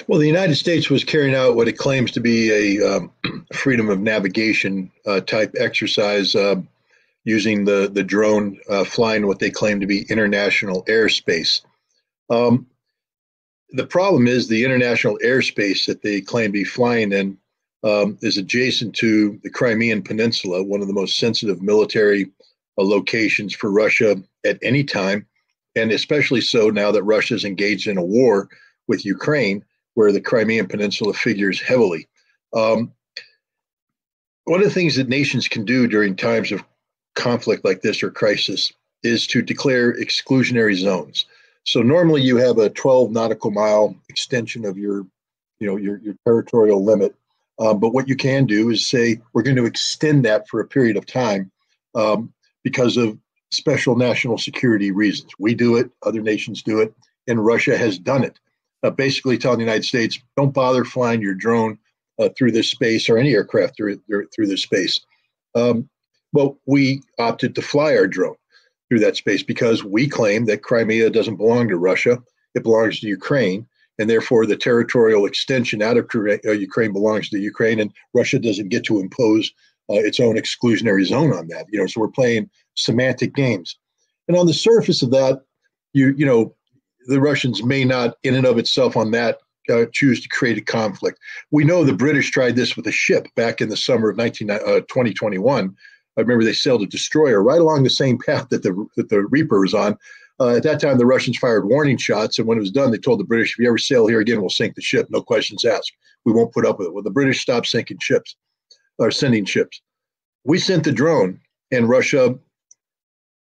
Well, the United States was carrying out what it claims to be a freedom of navigation type exercise using the drone flying what they claim to be international airspace. Um, the problem is the international airspace that they claim to be flying in is adjacent to the Crimean Peninsula, one of the most sensitive military locations for Russia at any time, and especially so now that Russia is engaged in a war with Ukraine, where the Crimean Peninsula figures heavily. Um, One of the things that nations can do during times of conflict like this or crisis is to declare exclusionary zones. So normally you have a 12 nautical mile extension of your territorial limit. But what you can do is say we're going to extend that for a period of time because of special national security reasons. We do it, other nations do it, and Russia has done it. Basically telling the United States, don't bother flying your drone through this space or any aircraft through this space. Um, well, we opted to fly our drone through that space because we claim that Crimea doesn't belong to Russia. It belongs to Ukraine. And therefore, the territorial extension out of Ukraine belongs to Ukraine, and Russia doesn't get to impose its own exclusionary zone on that. So we're playing semantic games. And on the surface of that, the Russians may not, in and of itself, on that choose to create a conflict. We know the British tried this with a ship back in the summer of 2021. I remember they sailed a destroyer right along the same path that the Reaper was on. At that time, the Russians fired warning shots, and when it was done, they told the British, if you ever sail here again, we'll sink the ship. No questions asked. We won't put up with it. Well, the British stopped sinking ships or sending ships. We sent the drone, and Russia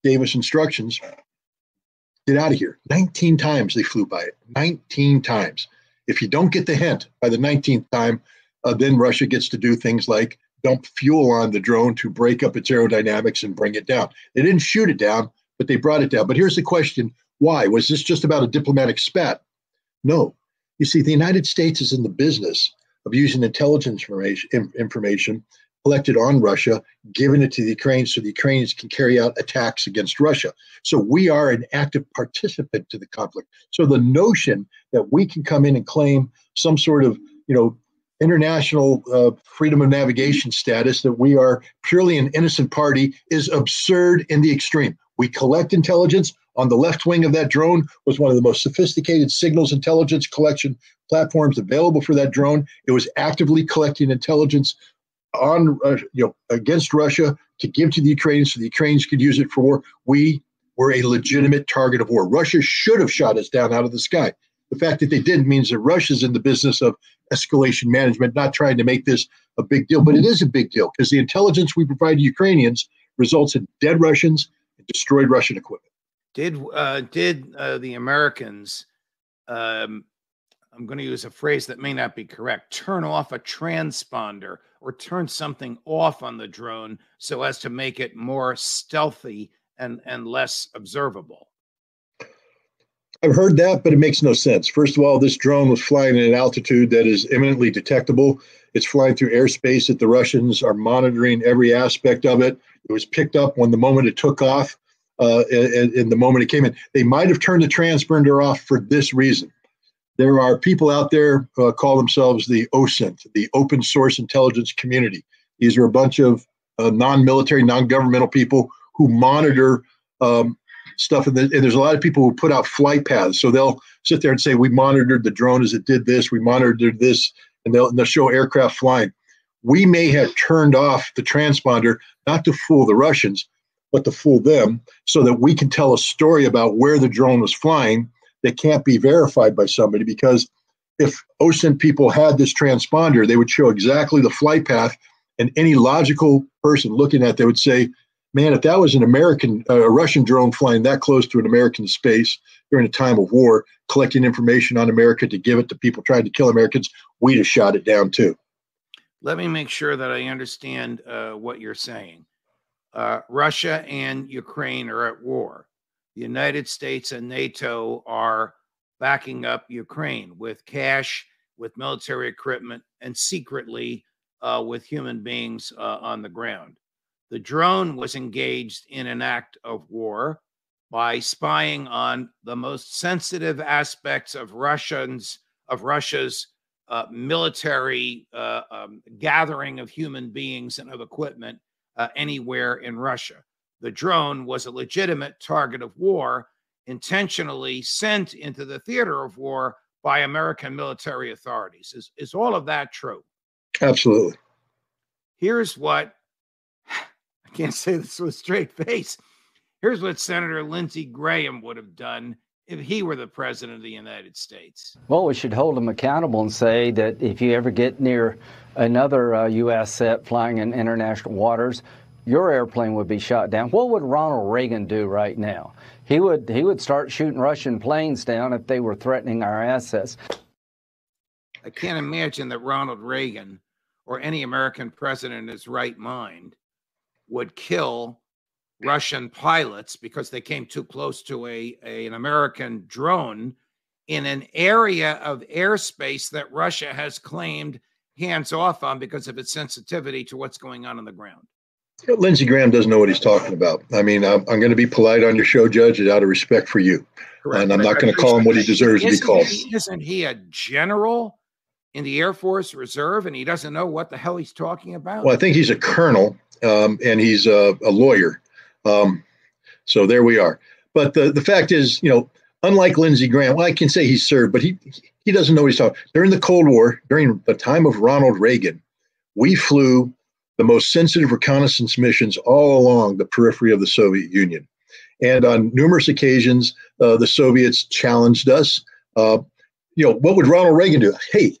gave us instructions. Get out of here. 19 times they flew by it. 19 times. If you don't get the hint by the 19th time, then Russia gets to do things like dump fuel on the drone to break up its aerodynamics and bring it down. They didn't shoot it down, but they brought it down. But here's the question. Why? Was this just about a diplomatic spat? No. You see, the United States is in the business of using intelligence information collected on Russia, giving it to the Ukraine so the Ukrainians can carry out attacks against Russia. So we are an active participant to the conflict. So the notion that we can come in and claim some sort of, international freedom of navigation status, that we are purely an innocent party, is absurd in the extreme. We collect intelligence. On the left wing of that drone was one of the most sophisticated signals intelligence collection platforms available for that drone. It was actively collecting intelligence on against Russia to give to the Ukrainians so the Ukrainians could use it for war. We were a legitimate target of war. Russia should have shot us down out of the sky. The fact that they didn't means that Russia's in the business of escalation management, not trying to make this a big deal. But it is a big deal because the intelligence we provide to Ukrainians results in dead Russians and destroyed Russian equipment. Did the Americans, I'm going to use a phrase that may not be correct, turn off a transponder or turn something off on the drone so as to make it more stealthy and less observable? I've heard that, but it makes no sense. First of all, this drone was flying at an altitude that is imminently detectable. It's flying through airspace that the Russians are monitoring every aspect of it. It was picked up when the moment it took off, and the moment it came in. They might have turned the transponder off for this reason. There are people out there call themselves the OSINT, the Open Source Intelligence Community. These are a bunch of non-military, non-governmental people who monitor stuff. And there's a lot of people who put out flight paths. So they'll sit there and say, we monitored the drone as it did this, we monitored this, and they'll show aircraft flying. We may have turned off the transponder, not to fool the Russians, but to fool them so that we can tell a story about where the drone was flying that can't be verified by somebody. Because if OSINT people had this transponder, they would show exactly the flight path, and any logical person looking at it would say, man, if that was a Russian drone flying that close to an American space during a time of war, collecting information on America to give it to people trying to kill Americans, we'd have shot it down too. Let me make sure that I understand what you're saying. Russia and Ukraine are at war. The United States and NATO are backing up Ukraine with cash, with military equipment, and secretly with human beings on the ground. The drone was engaged in an act of war by spying on the most sensitive aspects of Russians' of Russia's military gathering of human beings and of equipment anywhere in Russia. The drone was a legitimate target of war, intentionally sent into the theater of war by American military authorities. Is all of that true? Absolutely. Here's what, I can't say this with a straight face. Here's what Senator Lindsey Graham would have done if he were the president of the United States. Well, we should hold him accountable and say that if you ever get near another U.S. set flying in international waters, your airplane would be shot down. What would Ronald Reagan do right now? He would start shooting Russian planes down if they were threatening our assets. I can't imagine that Ronald Reagan or any American president in his right mind would kill Russian pilots because they came too close to an American drone in an area of airspace that Russia has claimed hands off on because of its sensitivity to what's going on the ground. Lindsey Graham doesn't know what he's talking about. I mean, I'm going to be polite on your show, Judge, out of respect for you. Correct. And I'm not going to call him what he deserves to be called. Isn't he a general in the Air Force Reserve, and he doesn't know what the hell he's talking about? Well, I think he's a colonel, and he's a lawyer. So there we are. But the fact is, unlike Lindsey Graham, well, I can say he served, but he doesn't know what he's talking. During the Cold War, during the time of Ronald Reagan, we flew the most sensitive reconnaissance missions all along the periphery of the Soviet Union. And on numerous occasions, the Soviets challenged us. What would Ronald Reagan do? Hey,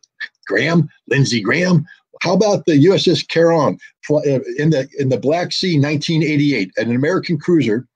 Lindsey Graham, how about the USS Caron in the Black Sea, 1988? An American cruiser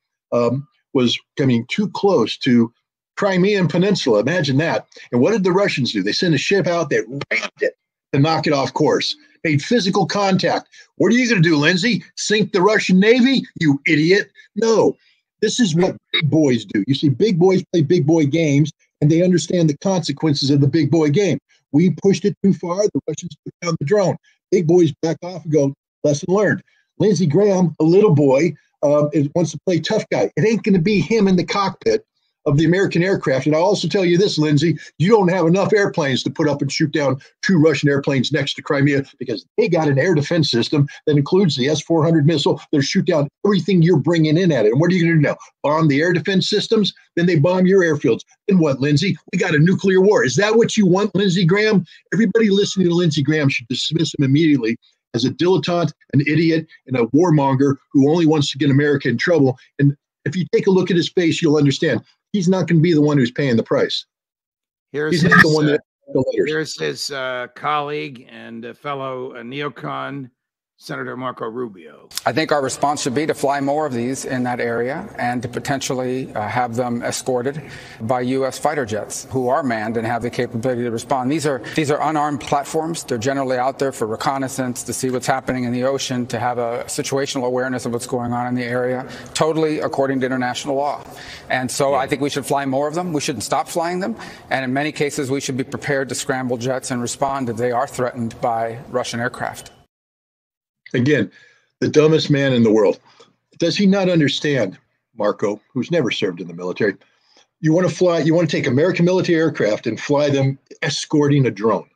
was coming too close to Crimean Peninsula. Imagine that. And what did the Russians do? They sent a ship out that rammed it to knock it off course. Made physical contact. What are you going to do, Lindsey? Sink the Russian Navy? You idiot. No, this is what big boys do. You see, big boys play big boy games, and they understand the consequences of the big boy game. We pushed it too far. The Russians took down the drone. Big boys back off and go, lesson learned. Lindsey Graham, a little boy, wants to play tough guy. It ain't going to be him in the cockpit of the American aircraft. And I'll also tell you this, Lindsey, you don't have enough airplanes to put up and shoot down 2 Russian airplanes next to Crimea because they got an air defense system that includes the S-400 missile. They'll shoot down everything you're bringing in at it. And what are you going to do now? Bomb the air defense systems? Then they bomb your airfields. Then what, Lindsey? We got a nuclear war. Is that what you want, Lindsey Graham? Everybody listening to Lindsey Graham should dismiss him immediately as a dilettante, an idiot, and a warmonger who only wants to get America in trouble. And if you take a look at his face, you'll understand. He's not going to be the one who's paying the price. Here's his colleague and fellow neocon, Senator Marco Rubio. I think our response should be to fly more of these in that area and to potentially have them escorted by U.S. fighter jets who are manned and have the capability to respond. These are unarmed platforms. They're generally out there for reconnaissance, to see what's happening in the ocean, to have a situational awareness of what's going on in the area, totally according to international law. And so I think we should fly more of them. We shouldn't stop flying them. And in many cases, we should be prepared to scramble jets and respond if they are threatened by Russian aircraft. Again, the dumbest man in the world. Does he not understand, Marco, who's never served in the military? You want to take American military aircraft and fly them escorting a drone.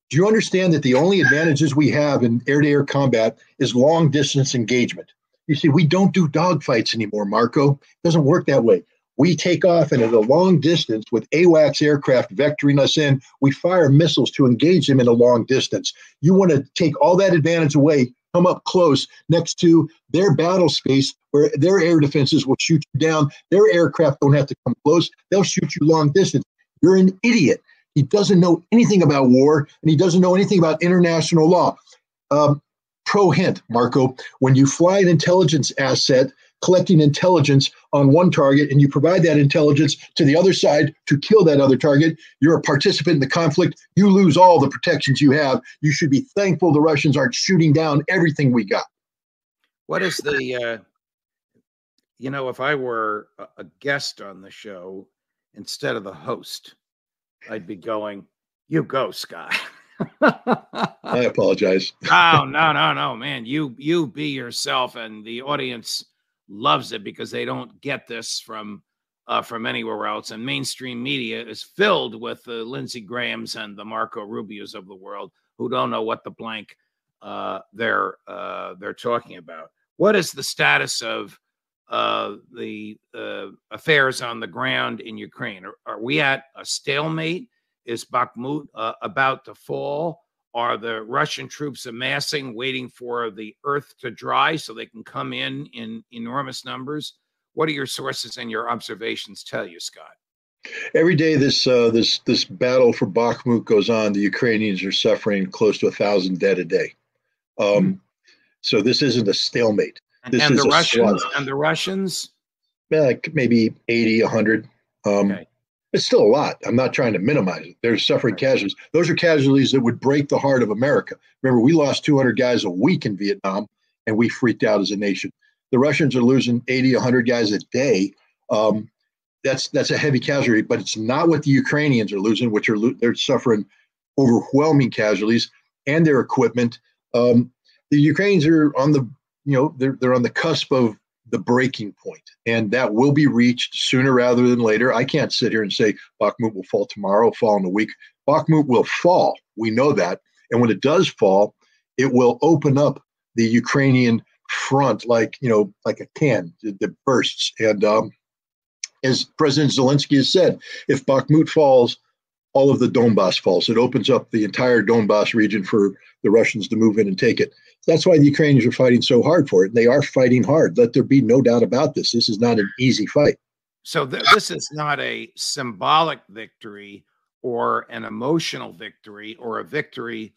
Do you understand that the only advantages we have in air-to-air combat is long-distance engagement? You see, we don't do dogfights anymore, Marco. It doesn't work that way. We take off and at a long distance with AWACS aircraft vectoring us in, we fire missiles to engage them in a long distance. You want to take all that advantage away, come up close next to their battle space where their air defenses will shoot you down. Their aircraft don't have to come close. They'll shoot you long distance. You're an idiot. He doesn't know anything about war, and he doesn't know anything about international law. Pro hint, Marco, when you fly an intelligence asset, collecting intelligence on one target, and you provide that intelligence to the other side to kill that other target, you're a participant in the conflict. You lose all the protections you have. You should be thankful the Russians aren't shooting down everything we got. What is the, if I were a guest on the show instead of the host, I'd be going, you go, Scott. I apologize. Oh, no, man. You be yourself, and the audience loves it because they don't get this from from anywhere else. And mainstream media is filled with the Lindsey Grahams and the Marco Rubios of the world who don't know what the blank they're talking about. What is the status of the affairs on the ground in Ukraine? Are we at a stalemate? Is Bakhmut about to fall? Are the Russian troops amassing, waiting for the earth to dry so they can come in enormous numbers? What do your sources and your observations tell you, Scott? Every day this battle for Bakhmut goes on, the Ukrainians are suffering close to 1,000 dead a day. So this isn't a stalemate. This and is the a Russians slaughter. and the Russians, like maybe 80, 100. Okay. It's still a lot. I'm not trying to minimize it. There's suffering casualties. Those are casualties that would break the heart of America. Remember, we lost 200 guys a week in Vietnam, and we freaked out as a nation. The Russians are losing 80, 100 guys a day. That's a heavy casualty, but it's not what the Ukrainians are losing, which are they're suffering overwhelming casualties and their equipment. The Ukrainians are on the they're on the cusp of the breaking point, and that will be reached sooner rather than later. I can't sit here and say Bakhmut will fall tomorrow, fall in a week. Bakhmut will fall. We know that. And when it does fall, it will open up the Ukrainian front like a can that bursts. And as President Zelensky has said, if Bakhmut falls, all of the Donbass falls. It opens up the entire Donbass region for the Russians to move in and take it. That's why the Ukrainians are fighting so hard for it. They are fighting hard. Let there be no doubt about this. This is not an easy fight. So this is not a symbolic victory or an emotional victory or a victory.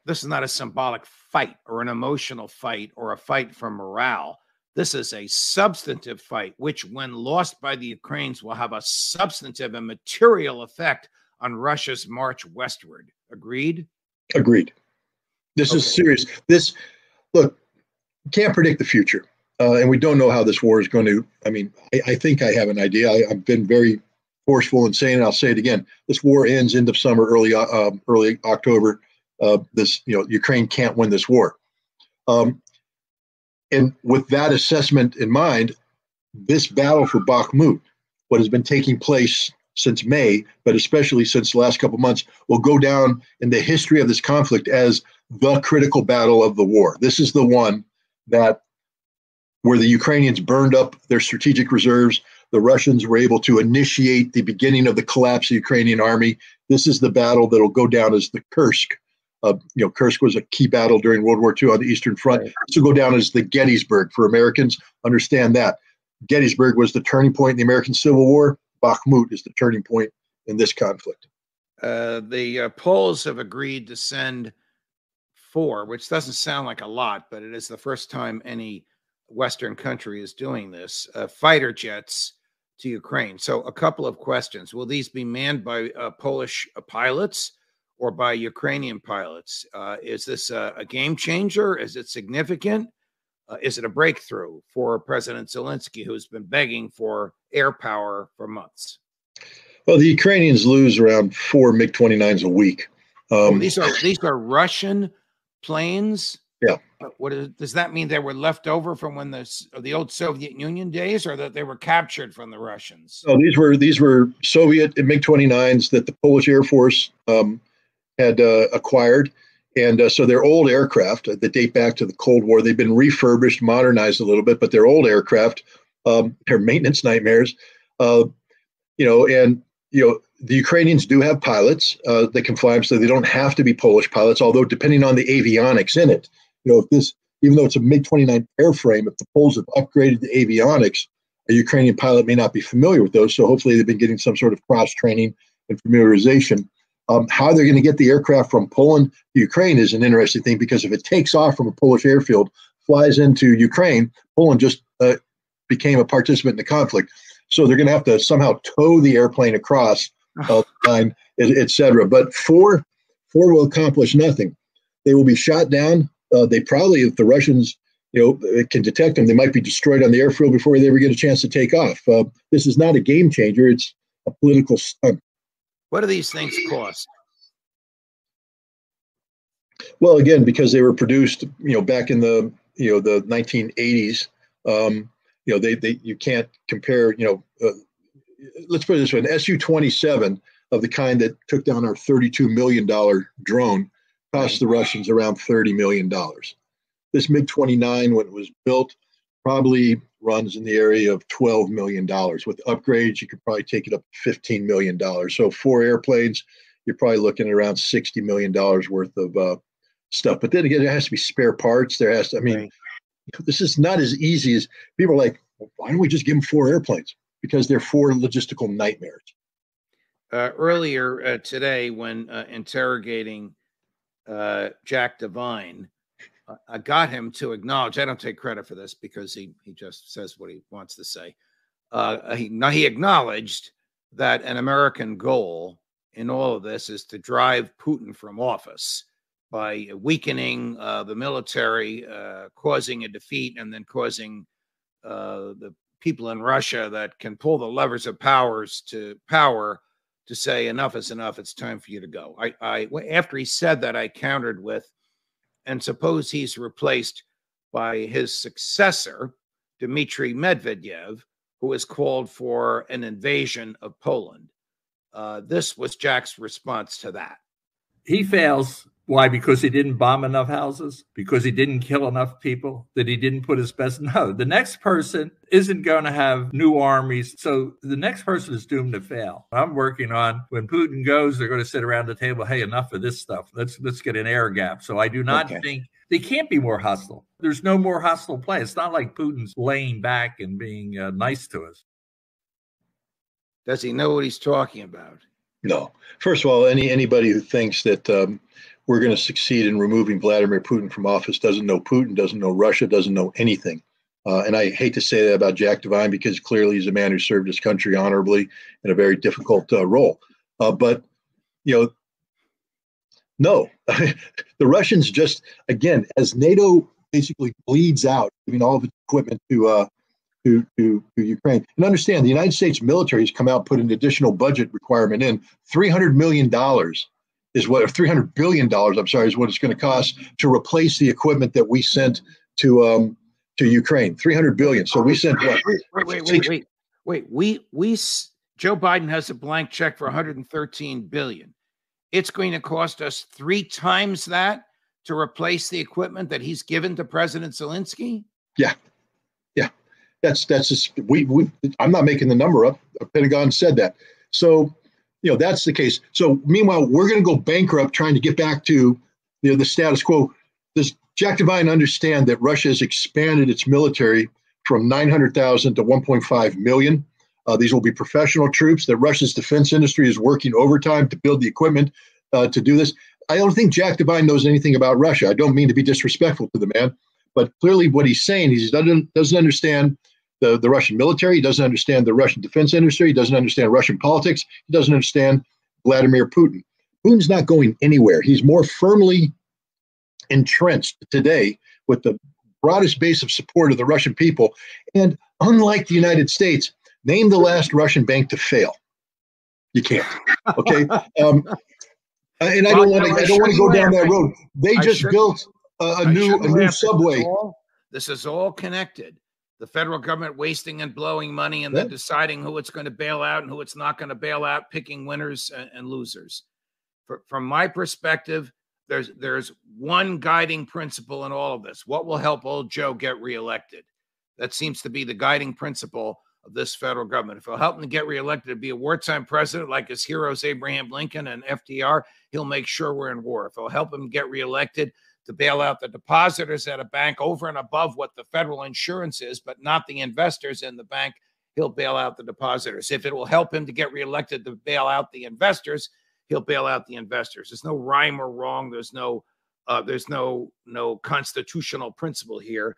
This is not a symbolic fight or an emotional fight or a fight for morale. This is a substantive fight, which when lost by the Ukrainians will have a substantive and material effect on Russia's march westward. Agreed? Agreed. This is serious. Look, can't predict the future. And we don't know how this war is going to, I think I have an idea. I've been very forceful in saying it. I'll say it again. This war ends end of summer, early October. Ukraine can't win this war. And with that assessment in mind, this battle for Bakhmut, what has been taking place since May, but especially since the last couple of months, will go down in the history of this conflict as the critical battle of the war. This is the one where the Ukrainians burned up their strategic reserves. The Russians were able to initiate the beginning of the collapse of the Ukrainian army. This is the battle that will go down as the Kursk. Kursk was a key battle during World War II on the Eastern Front. This will go down as the Gettysburg for Americans. Understand that. Gettysburg was the turning point in the American Civil War. Bakhmut is the turning point in this conflict. The Poles have agreed to send 4, which doesn't sound like a lot, but it is the first time any Western country is doing this, fighter jets to Ukraine. So a couple of questions. Will these be manned by Polish pilots or by Ukrainian pilots? Is this a game changer? Is it significant? Is it a breakthrough for President Zelensky, who's been begging for air power for months? Well, the Ukrainians lose around 4 MiG-29s a week. These are Russian planes? Yeah. Does that mean they were left over from when the old Soviet Union days, or that they were captured from the Russians? No, these were Soviet MiG-29s that the Polish Air Force had acquired. And so they're old aircraft that date back to the Cold War. They've been refurbished, modernized a little bit, but they're old aircraft. They're maintenance nightmares. The Ukrainians do have pilots that can fly them, so they don't have to be Polish pilots, although depending on the avionics in it, even though it's a MiG-29 airframe, if the Poles have upgraded the avionics, a Ukrainian pilot may not be familiar with those. So hopefully they've been getting some sort of cross-training and familiarization. How they're going to get the aircraft from Poland to Ukraine is an interesting thing, because if it takes off from a Polish airfield, flies into Ukraine, Poland just became a participant in the conflict. So they're going to have to somehow tow the airplane across the line, et cetera. But 4 will accomplish nothing. They will be shot down. They probably, if the Russians can detect them, they might be destroyed on the airfield before they ever get a chance to take off. This is not a game changer. It's a political stunt. What do these things cost? Well, again, because they were produced, back in the 1980s. You can't compare. let's put it this way: an Su-27 of the kind that took down our $32 million drone cost the Russians around $30 million. This MiG-29, when it was built, probably runs in the area of $12 million. With upgrades, you could probably take it up to $15 million. So 4 airplanes, you're probably looking at around $60 million worth of stuff. But then again, there has to be spare parts. There has to, I mean, right. This is not as easy as people are like, well, why don't we just give them 4 airplanes? Because they're 4 logistical nightmares. Earlier today, when interrogating Jack Devine, I got him to acknowledge, I don't take credit for this because he just says what he wants to say. He acknowledged that an American goal in all of this is to drive Putin from office by weakening the military, causing a defeat, and then causing the people in Russia that can pull the levers of power to say enough is enough. It's time for you to go. After he said that, I countered with, and suppose he's replaced by his successor, Dmitry Medvedev, who has called for an invasion of Poland. This was Jack's response to that. He fails. Why? Because he didn't bomb enough houses? Because he didn't kill enough people? That he didn't put his best? No, the next person isn't going to have new armies. So the next person is doomed to fail. I'm working on when Putin goes, they're going to sit around the table. Hey, enough of this stuff. Let's get an air gap. So I do not think they can't be more hostile. There's no more hostile play. It's not like Putin's laying back and being nice to us. Does he know what he's talking about? No. First of all, anybody who thinks that we're going to succeed in removing Vladimir Putin from office doesn't know Putin, doesn't know Russia, doesn't know anything. And I hate to say that about Jack Devine because clearly he's a man who served his country honorably in a very difficult role. But, no, the Russians just, again, as NATO basically bleeds out, giving all of its equipment to Ukraine. And understand, the United States military has come out and put an additional budget requirement in. $300 million is what, or $300 billion, I'm sorry, is what it's going to cost to replace the equipment that we sent to Ukraine. $300 billion. So we sent what? Wait. Joe Biden has a blank check for $113 billion. It's going to cost us 3 times that to replace the equipment that he's given to President Zelensky? Yeah. That's just, I'm not making the number up. The Pentagon said that. So, that's the case. So meanwhile, we're going to go bankrupt trying to get back to the status quo. Does Jack Devine understand that Russia has expanded its military from 900,000 to 1.5 million? These will be professional troops, that Russia's defense industry is working overtime to build the equipment to do this. I don't think Jack Devine knows anything about Russia. I don't mean to be disrespectful to the man, but clearly what he's saying is he doesn't understand the Russian military. He doesn't understand the Russian defense industry. He doesn't understand Russian politics. He doesn't understand Vladimir Putin. Putin's not going anywhere. He's more firmly entrenched today with the broadest base of support of the Russian people. And unlike the United States, name the last Russian bank to fail. You can't. Okay. And I don't want to go down that road. They just built a new subway. This is all connected. The federal government wasting and blowing money and then deciding who it's going to bail out and who it's not going to bail out, picking winners and losers. From my perspective, there's one guiding principle in all of this. What will help old Joe get reelected? That seems to be the guiding principle of this federal government. If it'll help him to get reelected to be a wartime president like his heroes Abraham Lincoln and FDR, he'll make sure we're in war. If it'll help him get reelected to bail out the depositors at a bank over and above what the federal insurance is, but not the investors in the bank, he'll bail out the depositors. If it will help him to get reelected to bail out the investors, he'll bail out the investors. There's no rhyme or wrong. There's no constitutional principle here.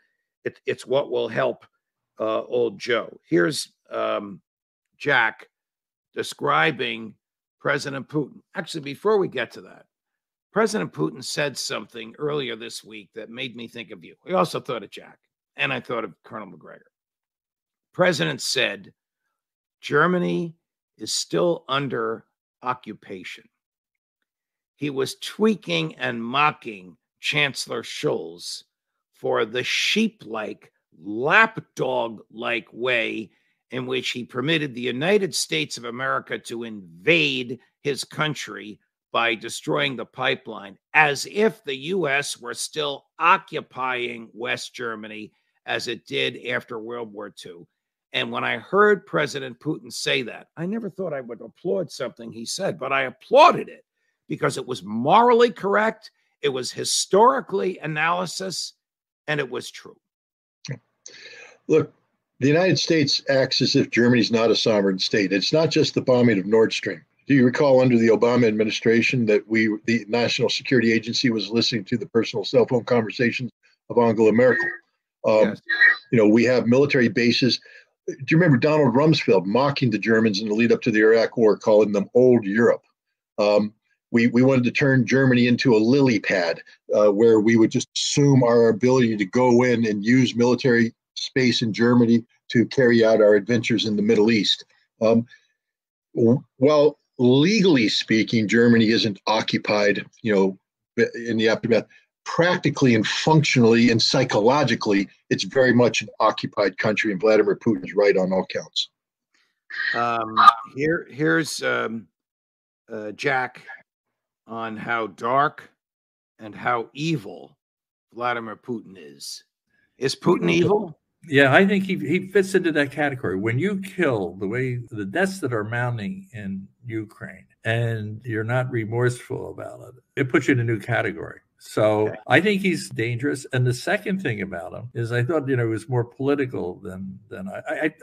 It's what will help old Joe. Here's Jack describing President Putin. Actually, before we get to that, President Putin said something earlier this week that made me think of you. I also thought of Jack, and I thought of Colonel McGregor. President said, Germany is still under occupation. He was tweaking and mocking Chancellor Scholz for the sheep-like, lapdog-like way in which he permitted the United States of America to invade his country by destroying the pipeline, as if the U.S. were still occupying West Germany as it did after World War II. And when I heard President Putin say that, I never thought I would applaud something he said, but I applauded it because it was morally correct, it was historically analysis, and it was true. Look, the United States acts as if Germany's not a sovereign state. It's not just the bombing of Nord Stream. Do you recall under the Obama administration that the National Security Agency was listening to the personal cell phone conversations of Angela Merkel? Yes. You know, we have military bases. Do you remember Donald Rumsfeld mocking the Germans in the lead up to the Iraq War, calling them old Europe? We wanted to turn Germany into a lily pad where we would just assume our ability to go in and use military space in Germany to carry out our adventures in the Middle East. Well, legally speaking, Germany isn't occupied, you know, in the aftermath. Practically and functionally and psychologically, it's very much an occupied country, and Vladimir Putin's right on all counts. Here's Jack on how dark and how evil Vladimir Putin is. Is Putin evil? Yeah, I think he fits into that category. When you kill the way the deaths that are mounting in Ukraine and you're not remorseful about it, it puts you in a new category. So okay. I think he's dangerous. And the second thing about him is I thought, you know, he was more political than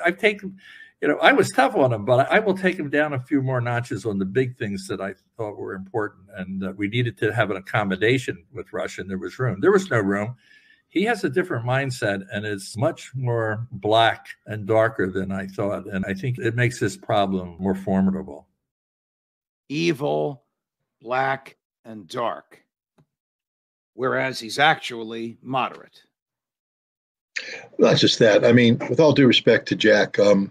I've taken, you know, I was tough on him, but I will take him down a few more notches on the big things that I thought were important. And we needed to have an accommodation with Russia, and there was room. There was no room. He has a different mindset, and it's much more black and darker than I thought. And I think it makes this problem more formidable. Evil, black, and dark, whereas he's actually moderate. Not just that. I mean, with all due respect to Jack, the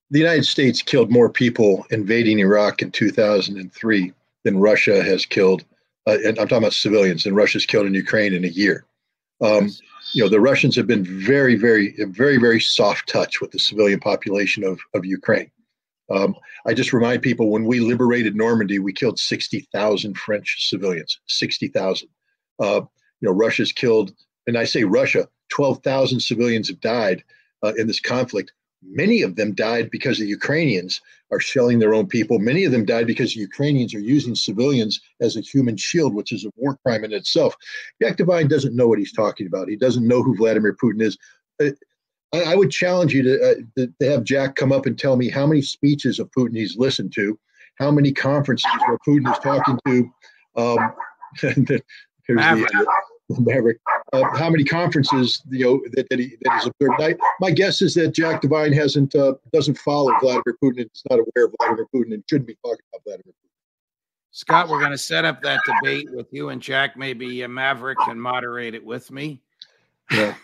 United States killed more people invading Iraq in 2003 than Russia has killed. And I'm talking about civilians, than Russia's killed in Ukraine in a year. Yes. You know, the Russians have been very, very soft touch with the civilian population of Ukraine. I just remind people, when we liberated Normandy, we killed 60,000 French civilians, 60,000. You know, Russia's killed, and I say Russia, 12,000 civilians have died in this conflict. Many of them died because the Ukrainians are shelling their own people. Many of them died because the Ukrainians are using civilians as a human shield, which is a war crime in itself. Jack Devine doesn't know what he's talking about. He doesn't know who Vladimir Putin is. I would challenge you to have Jack come up and tell me how many speeches of Putin he's listened to, how many conferences where Putin is talking to. Here's the Maverick. How many conferences, you know, that he's observed? My guess is that Jack Devine doesn't follow Vladimir Putin and is not aware of Vladimir Putin and shouldn't be talking about Vladimir Putin. Scott, we're going to set up that debate with you and Jack. Maybe Maverick can moderate it with me. Yeah.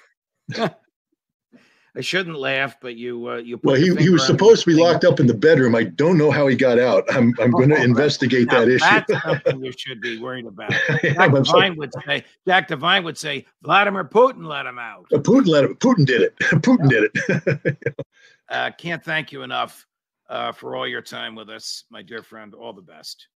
I shouldn't laugh, but you put well, he was supposed to be locked up in the bedroom. I don't know how he got out. I'm going to investigate that issue. That's something you should be worried about. Jack Devine would say Vladimir Putin let him out. Putin did it. Putin did it. Can't thank you enough for all your time with us, my dear friend. All the best.